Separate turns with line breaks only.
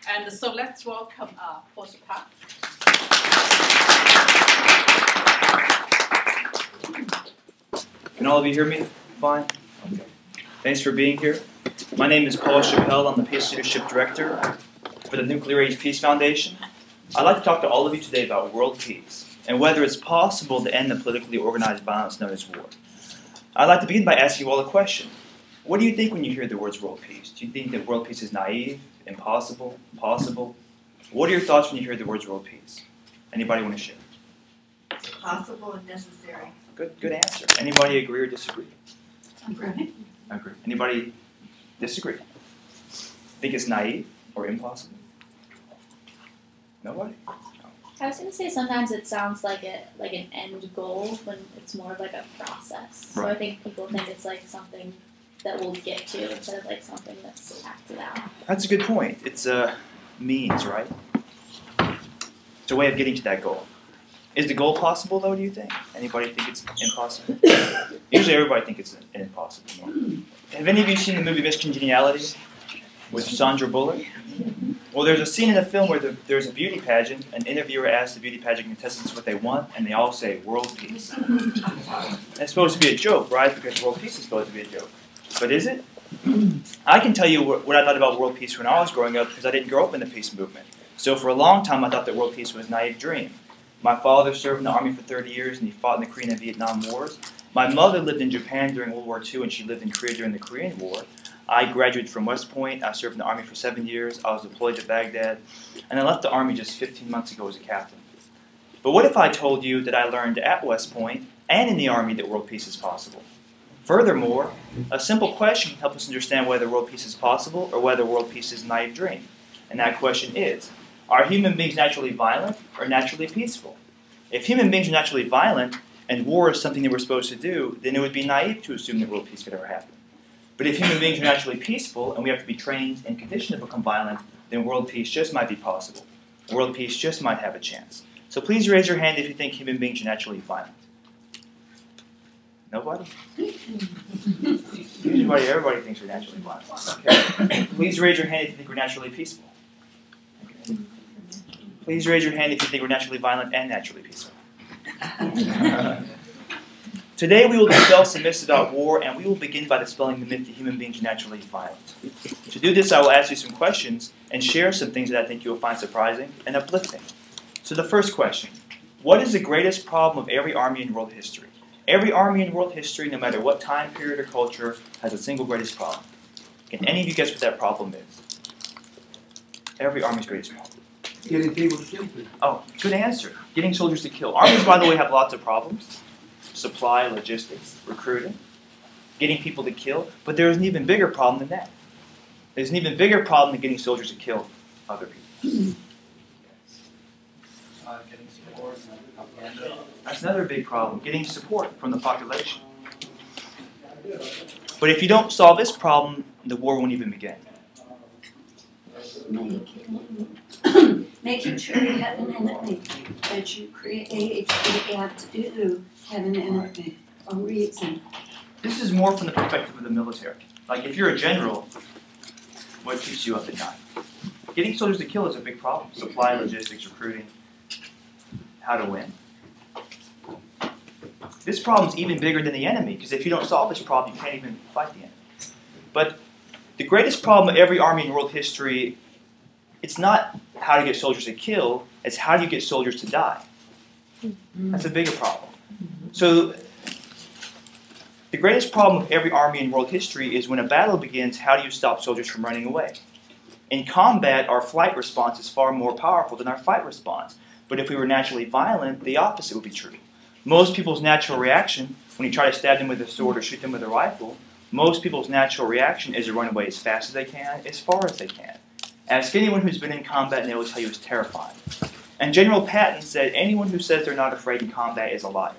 And so let's welcome Portia Park.
Can all of you hear me fine? Okay. Thanks for being here. My name is Paul Chappelle. I'm the Peace Leadership Director for the Nuclear Age Peace Foundation. I'd like to talk to all of you today about world peace and whether it's possible to end the politically organized violence known as war. I'd like to begin by asking you all a question. What do you think when you hear the words world peace? Do you think that world peace is naive, impossible, possible? What are your thoughts when you hear the words world peace? Anybody want to share?
Possible and necessary.
Good answer. Anybody agree or disagree?
Agree.
Agree. Anybody disagree? Think it's naive or impossible? Nobody?
I was going to say sometimes it sounds like an end goal when it's more of like a process. So I think people think it's like something that we'll get to instead of like something that's acted out.
That's a good point. It's a means, right? It's a way of getting to that goal. Is the goal possible, though, do you think? Anybody think it's impossible? Usually everybody thinks it's impossible. Have any of you seen the movie Miss Congeniality with Sandra Bullock? Well, there's a scene in the film where there's a beauty pageant. An interviewer asks the beauty pageant contestants what they want, and they all say, world peace. That's supposed to be a joke, right? Because world peace is supposed to be a joke. But is it? I can tell you what I thought about world peace when I was growing up because I didn't grow up in the peace movement. So for a long time, I thought that world peace was a naive dream. My father served in the Army for 30 years, and he fought in the Korean and Vietnam Wars. My mother lived in Japan during World War II, and she lived in Korea during the Korean War. I graduated from West Point. I served in the Army for 7 years. I was deployed to Baghdad, and I left the Army just 15 months ago as a captain. But what if I told you that I learned at West Point and in the Army that world peace is possible? Furthermore, a simple question can help us understand whether world peace is possible or whether world peace is a naive dream. And that question is, are human beings naturally violent or naturally peaceful? If human beings are naturally violent and war is something that we're supposed to do, then it would be naive to assume that world peace could ever happen. But if human beings are naturally peaceful and we have to be trained and conditioned to become violent, then world peace just might be possible. World peace just might have a chance. So please raise your hand if you think human beings are naturally violent. Nobody? Usually everybody thinks we're naturally violent. Okay. Please raise your hand if you think we're naturally peaceful. Okay. Please raise your hand if you think we're naturally violent and naturally peaceful. Today we will dispel some myths about war, and we will begin by dispelling the myth that human beings are naturally violent. To do this, I will ask you some questions and share some things that I think you will find surprising and uplifting. So the first question, what is the greatest problem of every army in world history? Every army in world history, no matter what time period or culture, has a single greatest problem. Can any of you guess what that problem is? Every army's greatest problem.
Getting people to kill people.
Oh, good answer. Getting soldiers to kill. Armies, by the way, have lots of problems. Supply, logistics, recruiting, getting people to kill. But there's an even bigger problem than that. There's an even bigger problem than getting soldiers to kill other people.
Getting support and propaganda.
That's another big problem, getting support from the population. But if you don't solve this problem, the war won't even begin.
Making sure you have an enemy that you create, what you have to do, have an enemy, a reason.
This is more from the perspective of the military. Like if you're a general, what keeps you up at night? Getting soldiers to kill is a big problem. Supply, logistics, recruiting, how to win. This problem's even bigger than the enemy, because if you don't solve this problem, you can't even fight the enemy. But the greatest problem of every army in world history, it's not how to get soldiers to kill, it's how do you get soldiers to die. That's a bigger problem. So the greatest problem of every army in world history is when a battle begins, how do you stop soldiers from running away? In combat, our flight response is far more powerful than our fight response. But if we were naturally violent, the opposite would be true. Most people's natural reaction, when you try to stab them with a sword or shoot them with a rifle, most people's natural reaction is to run away as fast as they can, as far as they can. Ask anyone who's been in combat and they will tell you it's terrifying. And General Patton said anyone who says they're not afraid in combat is a liar.